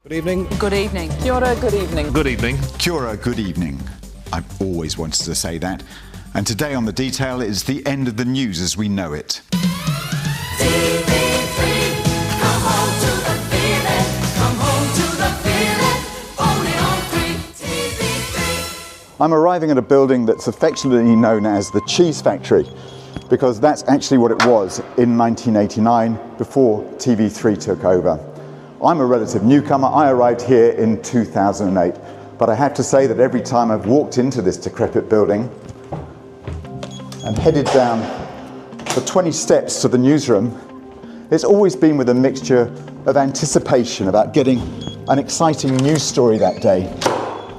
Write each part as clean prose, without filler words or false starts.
Good evening. Good evening. Kia ora, good evening. Good evening. Kia ora, good evening. I've always wanted to say that. And today on The Detail is the end of the news as we know it. TV3, come home to the feeling, come home to the feeling, only on 3 TV3. I'm arriving at a building that's affectionately known as the Cheese Factory, because that's actually what it was in 1989 before TV3 took over. I'm a relative newcomer. I arrived here in 2008, but I have to say that every time I've walked into this decrepit building and headed down the 20 steps to the newsroom, it's always been with a mixture of anticipation about getting an exciting news story that day,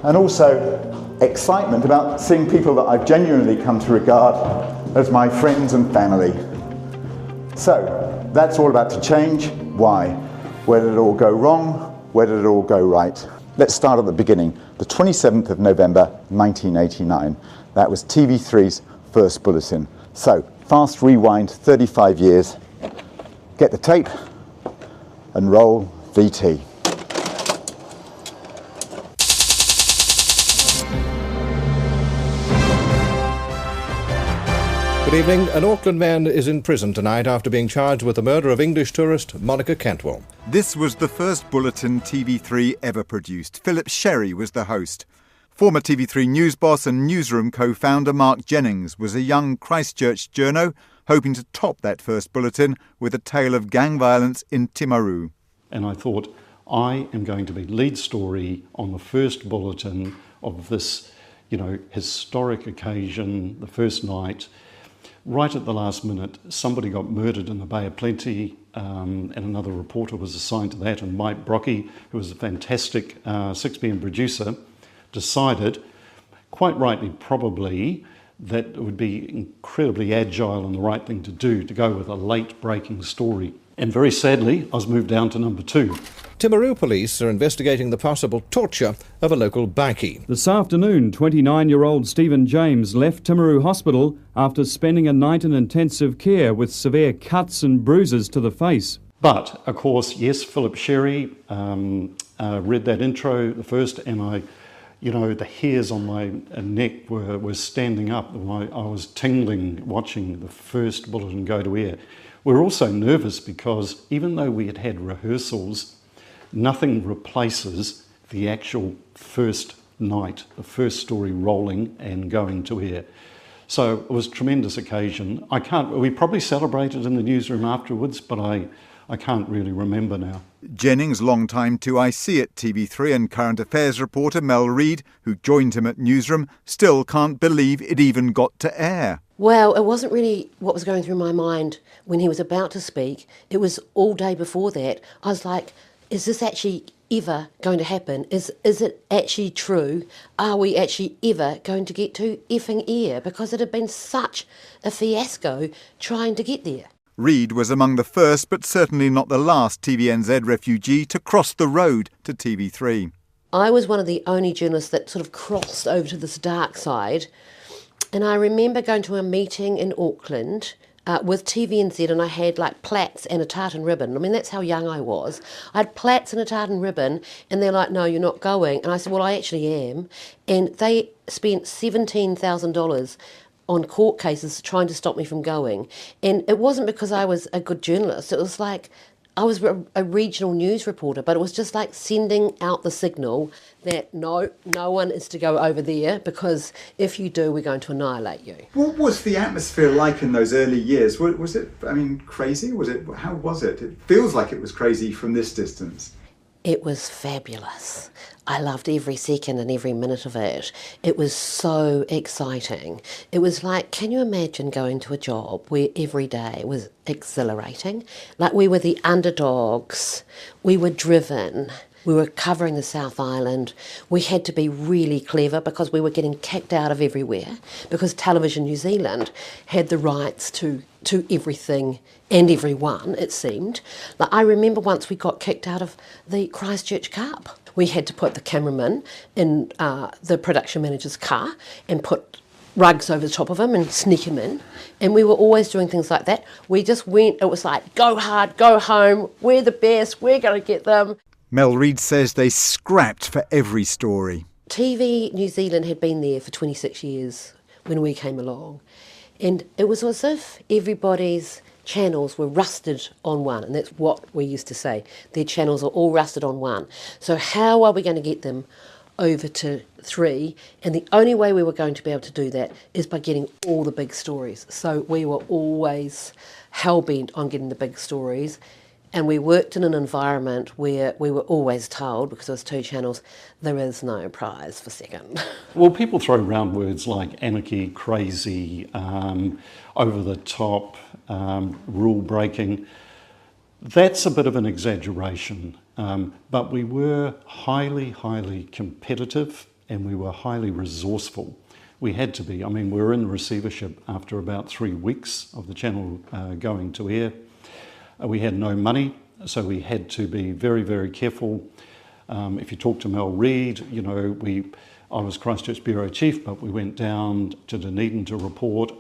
and also excitement about seeing people that I've genuinely come to regard as my friends and family. So that's all about to change. Why? Where did it all go wrong? Where did it all go right? Let's start at the beginning. The 27th of November 1989. That was TV3's first bulletin. So fast rewind 35 years. Get the tape and roll VT. Good evening. An Auckland man is in prison tonight after being charged with the murder of English tourist Monica Cantwell. This was the first bulletin TV3 ever produced. Philip Sherry was the host. Former TV3 news boss and newsroom co-founder Mark Jennings was a young Christchurch journo hoping to top that first bulletin with a tale of gang violence in Timaru. And I thought, I am going to be lead story on the first bulletin of this, historic occasion, the first night. Right at the last minute, somebody got murdered in the Bay of Plenty, and another reporter was assigned to that, and Mike Brocky, who was a fantastic 6pm producer, decided, quite rightly probably, that it would be incredibly agile and the right thing to do to go with a late breaking story. And very sadly, I was moved down to number 2. Timaru police are investigating the possible torture of a local bikie. This afternoon, 29-year-old Stephen James left Timaru Hospital after spending a night in intensive care with severe cuts and bruises to the face. But, of course, yes, Philip Sherry read that intro, the first, and the hairs on my neck were standing up. I was tingling watching the first bulletin go to air. We were also nervous because even though we had had rehearsals, nothing replaces the actual first night, the first story rolling and going to air. So it was a tremendous occasion. We probably celebrated in the newsroom afterwards, but I can't really remember now. Jennings, long-time 2IC at TV3 and current affairs reporter Mel Reid, who joined him at newsroom, still can't believe it even got to air. Well, it wasn't really what was going through my mind when he was about to speak. It was all day before that. I was like, is this actually ever going to happen? Is it actually true? Are we actually ever going to get to effing air? Because it had been such a fiasco trying to get there. Reid was among the first, but certainly not the last TVNZ refugee to cross the road to TV3. I was one of the only journalists that sort of crossed over to this dark side. And I remember going to a meeting in Auckland with TVNZ, and I had like plaits and a tartan ribbon. I mean, that's how young I was. I had plaits and a tartan ribbon, and they're like, no, you're not going. And I said, well, I actually am. And they spent $17,000 on court cases trying to stop me from going. And it wasn't because I was a good journalist. It was like I was a regional news reporter, but it was just like sending out the signal that no one is to go over there, because if you do, we're going to annihilate you. What was the atmosphere like in those early years? Was it, crazy? How was it? It feels like it was crazy from this distance. It was fabulous. I loved every second and every minute of it. It was so exciting. It was like, can you imagine going to a job where every day was exhilarating? Like, we were the underdogs. We were driven. We were covering the South Island. We had to be really clever because we were getting kicked out of everywhere, because Television New Zealand had the rights to everything and everyone, it seemed. Like, I remember once we got kicked out of the Christchurch Cup. We had to put the cameraman in the production manager's car and put rugs over the top of him and sneak him in. And we were always doing things like that. We just went, it was like, go hard, go home, we're the best, we're going to get them. Mel Reid says they scrapped for every story. TV New Zealand had been there for 26 years when we came along, and it was as if everybody's channels were rusted on one, and that's what we used to say. Their channels are all rusted on one. So how are we going to get them over to 3? And the only way we were going to be able to do that is by getting all the big stories. So we were always hell-bent on getting the big stories. And we worked in an environment where we were always told, because there was 2 channels, there is no prize for second. Well, people throw around words like anarchy, crazy, over the top, rule breaking. That's a bit of an exaggeration, but we were highly, highly competitive, and we were highly resourceful. We had to be. I mean, we were in receivership after about 3 weeks of the channel going to air. We had no money, so we had to be very, very careful. If you talk to Mel Reid, you know, I was Christchurch Bureau Chief, but we went down to Dunedin to report.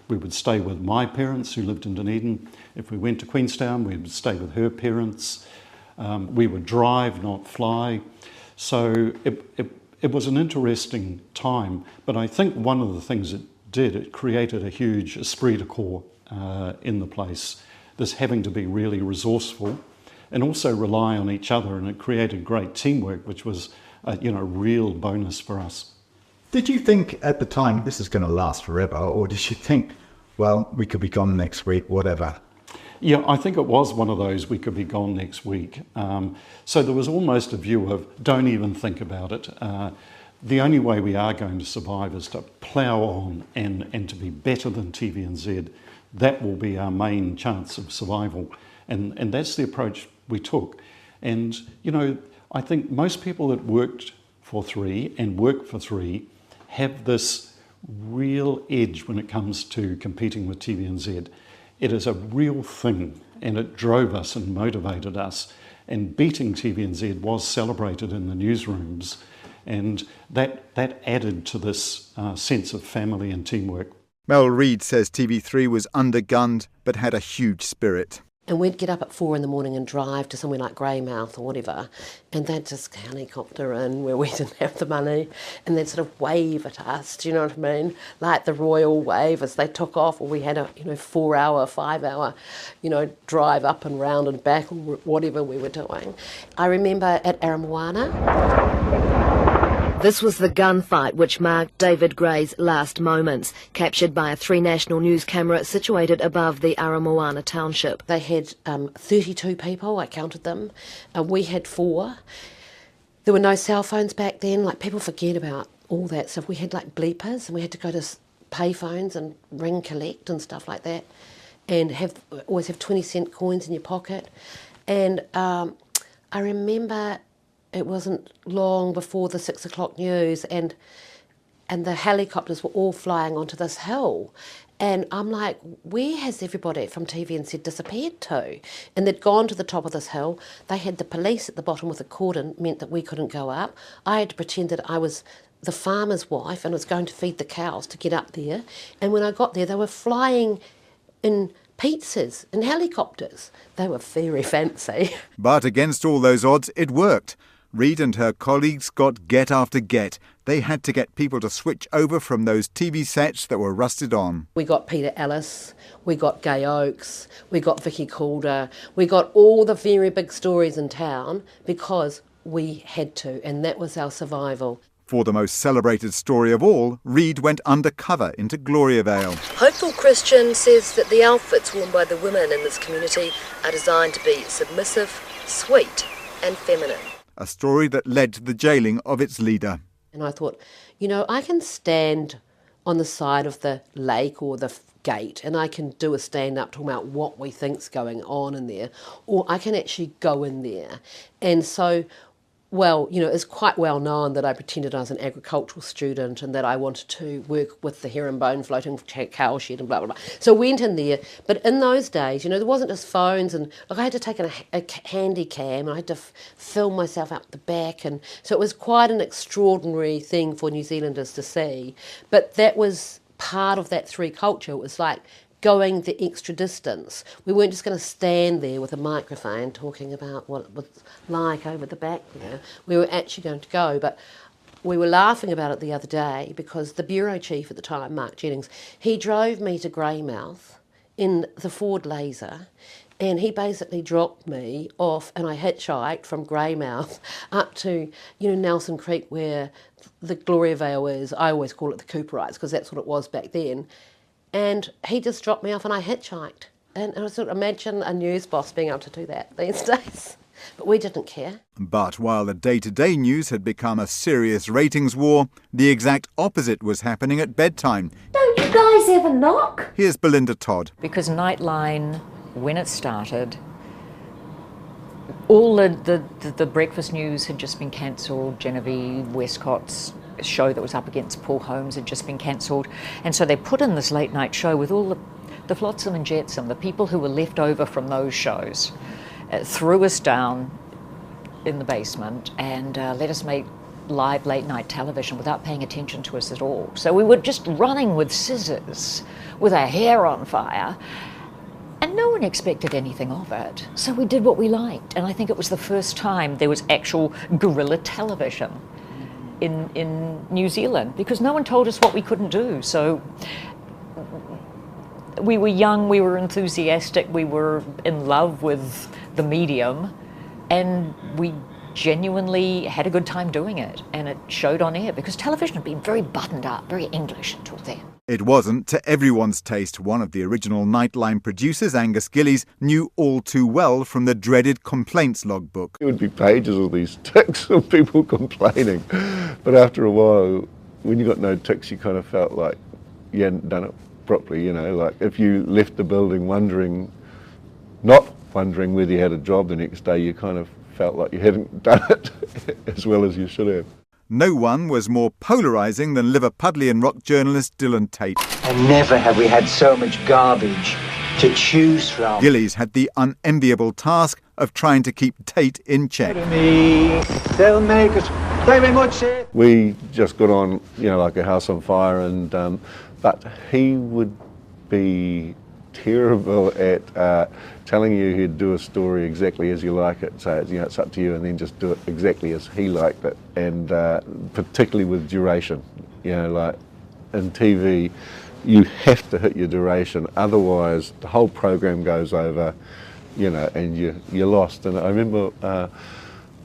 We would stay with my parents who lived in Dunedin. If we went to Queenstown, we would stay with her parents. We would drive, not fly. So it was an interesting time, but I think one of the things it did, it created a huge esprit de corps in the place. This having to be really resourceful and also rely on each other, and it created great teamwork, which was a real bonus for us. Did you think at the time this is going to last forever, or did you think, well, we could be gone next week, whatever? Yeah, I think it was one of those, we could be gone next week. So there was almost a view of don't even think about it. The only way we are going to survive is to plough on and to be better than TVNZ. That will be our main chance of survival. And that's the approach we took. And, you know, I think most people that worked for 3 and work for 3 have this real edge when it comes to competing with TVNZ. It is a real thing, and it drove us and motivated us. And beating TVNZ was celebrated in the newsrooms, and that added to this sense of family and teamwork. Mel Reid says TV3 was undergunned but had a huge spirit. And we'd get up at 4 in the morning and drive to somewhere like Greymouth or whatever, and they'd just helicopter in where we didn't have the money, and they'd sort of wave at us, do you know what I mean? Like the royal wave as they took off, or we had a 4-hour, 5-hour, drive up and round and back, or whatever we were doing. I remember at Aramoana. This was the gunfight which marked David Gray's last moments, captured by a 3 National News camera situated above the Aramoana township. They had 32 people, I counted them. We had 4. There were no cell phones back then. Like, people forget about all that stuff. We had like bleepers, and we had to go to pay phones and ring collect and stuff like that, and always have 20-cent coins in your pocket. And I remember it wasn't long before the 6 o'clock news, and the helicopters were all flying onto this hill. And I'm like, where has everybody from TVNZ disappeared to? And they'd gone to the top of this hill. They had the police at the bottom with a cordon, meant that we couldn't go up. I had to pretend that I was the farmer's wife and was going to feed the cows to get up there. And when I got there, they were flying in pizzas and helicopters. They were very fancy. But against all those odds, it worked. Reid and her colleagues got get after get. They had to get people to switch over from those TV sets that were rusted on. We got Peter Ellis, we got Gay Oakes, we got Vicky Calder, we got all the very big stories in town because we had to, and that was our survival. For the most celebrated story of all, Reid went undercover into Gloriavale. Hopeful Christian says that the outfits worn by the women in this community are designed to be submissive, sweet and feminine. A story that led to the jailing of its leader. And I thought, I can stand on the side of the lake or the gate and I can do a stand-up talking about what we think's going on in there, or I can actually go in there. And so, it's quite well known that I pretended I was an agricultural student and that I wanted to work with the herringbone floating cow shed and blah, blah, blah. So I went in there. But in those days, there wasn't just phones, and I had to take a handy cam, and I had to film myself out the back. And so it was quite an extraordinary thing for New Zealanders to see. But that was part of that 3 culture. It was like going the extra distance. We weren't just going to stand there with a microphone talking about what it was like over the back there. We were actually going to go, but we were laughing about it the other day because the bureau chief at the time, Mark Jennings, he drove me to Greymouth in the Ford Laser, and he basically dropped me off, and I hitchhiked from Greymouth up to, Nelson Creek, where the Gloria Vale is. I always call it the Cooperites because that's what it was back then. And he just dropped me off and I hitchhiked. And I sort of imagine a news boss being able to do that these days. But we didn't care. But while the day-to-day news had become a serious ratings war, the exact opposite was happening at bedtime. Don't you guys ever knock? Here's Belinda Todd. Because Nightline, when it started, all the breakfast news had just been cancelled. Genevieve Westcott's show that was up against Paul Holmes had just been cancelled. And so they put in this late night show with all the flotsam and jetsam, the people who were left over from those shows, threw us down in the basement and let us make live late night television without paying attention to us at all. So we were just running with scissors, with our hair on fire, and no one expected anything of it. So we did what we liked, and I think it was the first time there was actual guerrilla television in New Zealand, because no one told us what we couldn't do. So we were young, we were enthusiastic, we were in love with the medium, and we genuinely had a good time doing it, and it showed on air because television had been very buttoned up, very English until then. It wasn't to everyone's taste. One of the original Nightline producers, Angus Gillies, knew all too well from the dreaded complaints logbook. It would be pages of these ticks of people complaining, but after a while, when you got no ticks, you kind of felt like you hadn't done it properly, like if you left the building not wondering whether you had a job the next day, you kind of felt like you hadn't done it as well as you should have. No one was more polarising than Liverpudlian rock journalist Dylan Tate. And never have we had so much garbage to choose from. Gillies had the unenviable task of trying to keep Tate in check. They'll make it. They very much say. We just got on, like a house on fire, and but he would be terrible at telling you he'd do a story exactly as you like it. So it's up to you, and then just do it exactly as he liked it. And particularly with duration, like in TV, you have to hit your duration, otherwise the whole program goes over, and you're lost. And I remember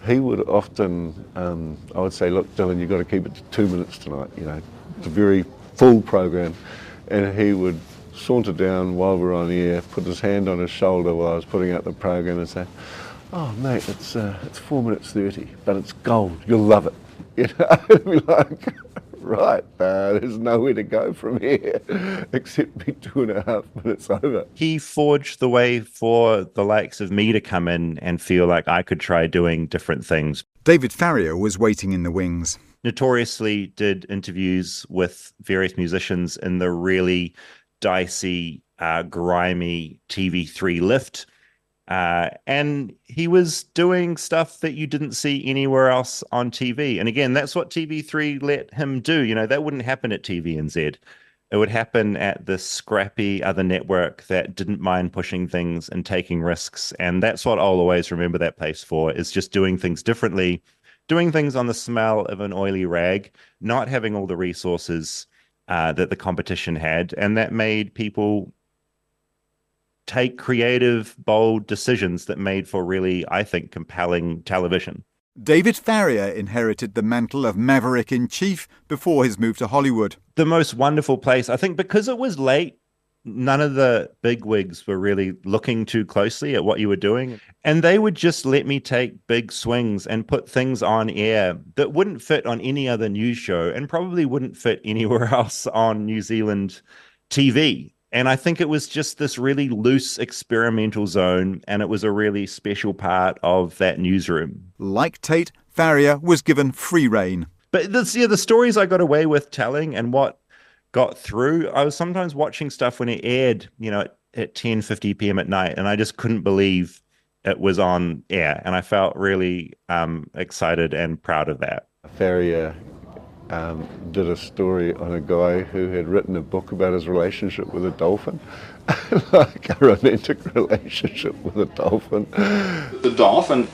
he would often, I would say, look, Dylan, you've got to keep it to 2 minutes tonight. It's a very full program, and he would saunter down while we're on air, put his hand on his shoulder while I was putting out the program, and say, "Oh, mate, it's 4 minutes 30, but it's gold. You'll love it." I'd be like, right, there's nowhere to go from here except be 2.5 minutes over. He forged the way for the likes of me to come in and feel like I could try doing different things. David Farrier was waiting in the wings. Notoriously did interviews with various musicians in the really dicey, grimy TV3 lift. And he was doing stuff that you didn't see anywhere else on TV. And again, that's what TV3 let him do. That wouldn't happen at TVNZ. It would happen at this scrappy other network that didn't mind pushing things and taking risks. And that's what I'll always remember that place for, is just doing things differently, doing things on the smell of an oily rag, not having all the resources that the competition had. And that made people take creative, bold decisions that made for really, I think, compelling television. David Farrier inherited the mantle of maverick-in-chief before his move to Hollywood. The most wonderful place, I think, because it was late, none of the bigwigs were really looking too closely at what you were doing. And they would just let me take big swings and put things on air that wouldn't fit on any other news show and probably wouldn't fit anywhere else on New Zealand TV. And I think it was just this really loose experimental zone, and it was a really special part of that newsroom. Like Tate, Farrier was given free rein. But the stories I got away with telling and what got through, I was sometimes watching stuff when it aired, at 10:50 p.m. at night, and I just couldn't believe it was on air. And I felt really excited and proud of that. Farrier did a story on a guy who had written a book about his relationship with a dolphin, like a romantic relationship with a dolphin. The dolphin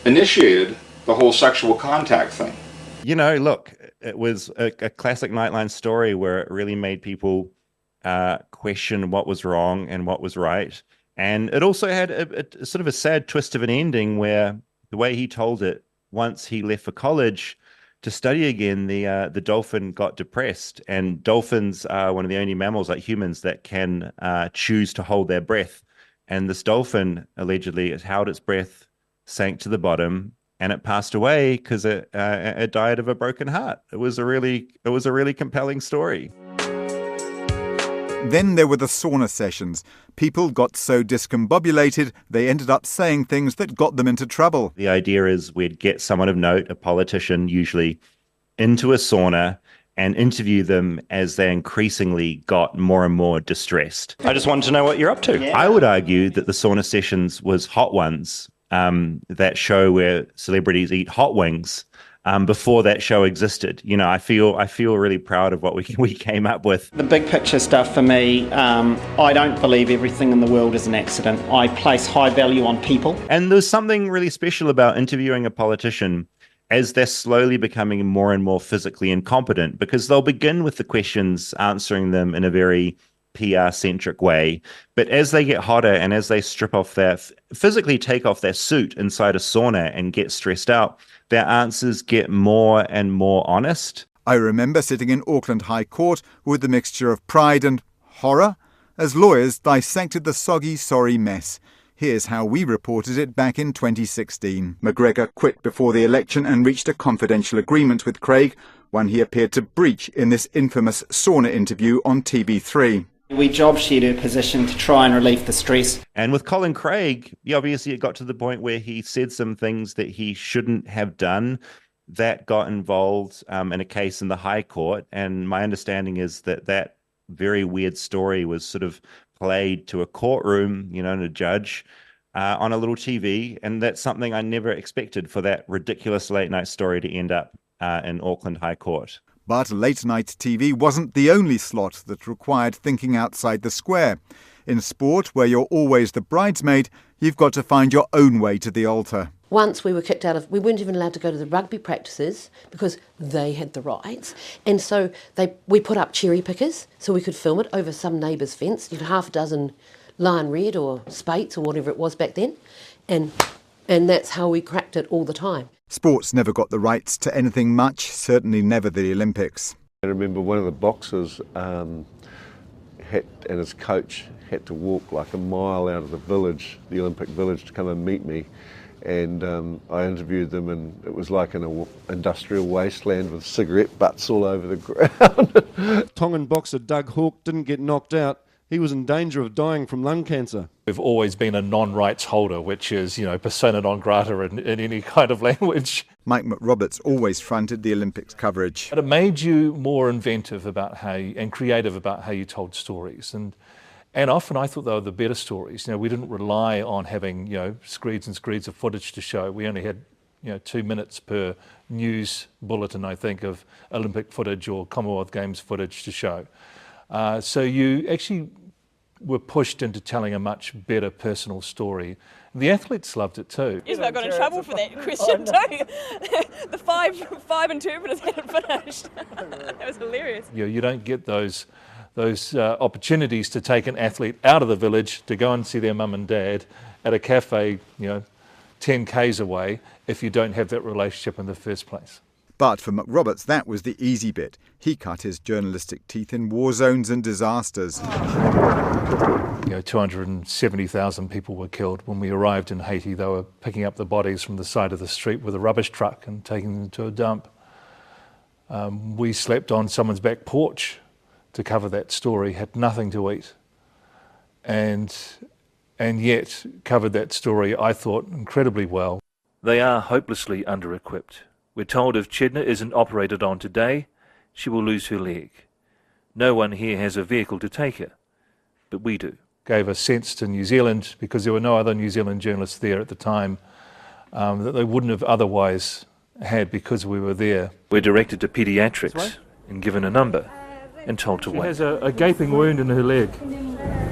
initiated the whole sexual contact thing. You know, look, it was a classic Nightline story where it really made people question what was wrong and what was right. And it also had a sort of a sad twist of an ending where the way he told it, once he left for college to study again, the dolphin got depressed. And dolphins are one of the only mammals like humans that can choose to hold their breath. And this dolphin allegedly has held its breath, sank to the bottom, and it passed away because it died of a broken heart. It was a really compelling story. Then there were the sauna sessions. People got so discombobulated, they ended up saying things that got them into trouble. The idea is we'd get someone of note, a politician usually, into a sauna and interview them as they increasingly got more and more distressed. I just wanted to know what you're up to. Yeah. I would argue that the sauna sessions was Hot Ones, that show where celebrities eat hot wings. Before that show existed. You know, I feel really proud of what we came up with. The big picture stuff for me, I don't believe everything in the world is an accident. I place high value on people. And there's something really special about interviewing a politician as they're slowly becoming more and more physically incompetent, because they'll begin with the questions, answering them in a very PR-centric way. But as they get hotter and as they physically take off their suit inside a sauna and get stressed out, their answers get more and more honest. I remember sitting in Auckland High Court with a mixture of pride and horror as lawyers dissected the soggy, sorry mess. Here's how we reported it back in 2016. McGregor quit before the election and reached a confidential agreement with Craig, one he appeared to breach in this infamous sauna interview on TV3. We job shared her position to try and relieve the stress. And with Colin Craig, obviously it got to the point where he said some things that he shouldn't have done. That got involved in a case in the High Court. And my understanding is that very weird story was sort of played to a courtroom, and a judge on a little TV. And that's something I never expected for that ridiculous late night story to end up in Auckland High Court. But late-night TV wasn't the only slot that required thinking outside the square. In sport, where you're always the bridesmaid, you've got to find your own way to the altar. Once we were kicked out we weren't even allowed to go to the rugby practices because they had the rights. And so we put up cherry pickers so we could film it over some neighbour's fence, half a dozen Lion Red or Spates or whatever it was back then. And that's how we cracked it all the time. Sports never got the rights to anything much, certainly never the Olympics. I remember one of the boxers and his coach had to walk like a mile out of the village, the Olympic village, to come and meet me. And I interviewed them, and it was like an industrial wasteland with cigarette butts all over the ground. Tongan boxer Doug Hawke didn't get knocked out. He was in danger of dying from lung cancer. We've always been a non-rights holder, which is, persona non grata in any kind of language. Mike McRoberts always fronted the Olympics coverage. But it made you more inventive and creative about how you told stories. And often I thought they were the better stories. We didn't rely on having, screeds and screeds of footage to show. We only had, 2 minutes per news bulletin, I think, of Olympic footage or Commonwealth Games footage to show. So you actually were pushed into telling a much better personal story. The athletes loved it too. Yes, but I got in trouble for that question too. The five interpreters hadn't finished. That was hilarious. You don't get those opportunities to take an athlete out of the village to go and see their mum and dad at a cafe, 10 k's away, if you don't have that relationship in the first place. But for McRoberts, that was the easy bit. He cut his journalistic teeth in war zones and disasters. 270,000 people were killed. When we arrived in Haiti, they were picking up the bodies from the side of the street with a rubbish truck and taking them to a dump. We slept on someone's back porch to cover that story, had nothing to eat, and yet covered that story, I thought, incredibly well. They are hopelessly under-equipped. We're told if Chedna isn't operated on today, she will lose her leg. No one here has a vehicle to take her, but we do. Gave a sense to New Zealand, because there were no other New Zealand journalists there at the time, that they wouldn't have otherwise had because we were there. We're directed to paediatrics and given a number and told to She wait. has a gaping wound in her leg.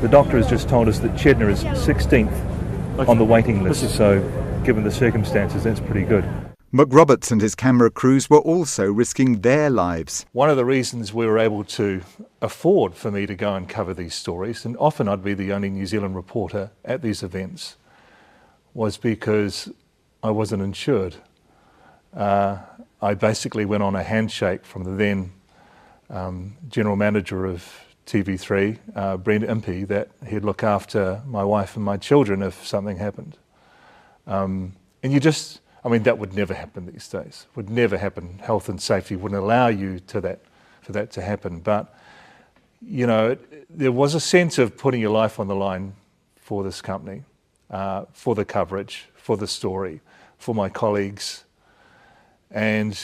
The doctor has just told us that Chedna is 16th on the waiting list, so given the circumstances, that's pretty good. McRoberts and his camera crews were also risking their lives. One of the reasons we were able to afford for me to go and cover these stories, and often I'd be the only New Zealand reporter at these events, was because I wasn't insured. I basically went on a handshake from the then general manager of TV3, Brent Impey, that he'd look after my wife and my children if something happened. And you just, I mean, that would never happen these days. Would never happen. Health and safety wouldn't allow you for that to happen. But, you know, there was a sense of putting your life on the line for this company, for the coverage, for the story, for my colleagues. And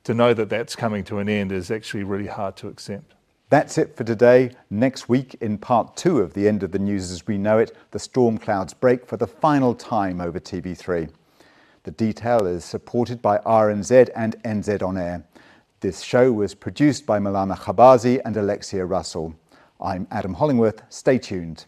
to know that that's coming to an end is actually really hard to accept. That's it for today. Next week, in part 2 of The End of the News as We Know It, the storm clouds break for the final time over TV3. The detail is supported by RNZ and NZ On Air. This show was produced by Milana Khabazi and Alexia Russell. I'm Adam Hollingworth. Stay tuned.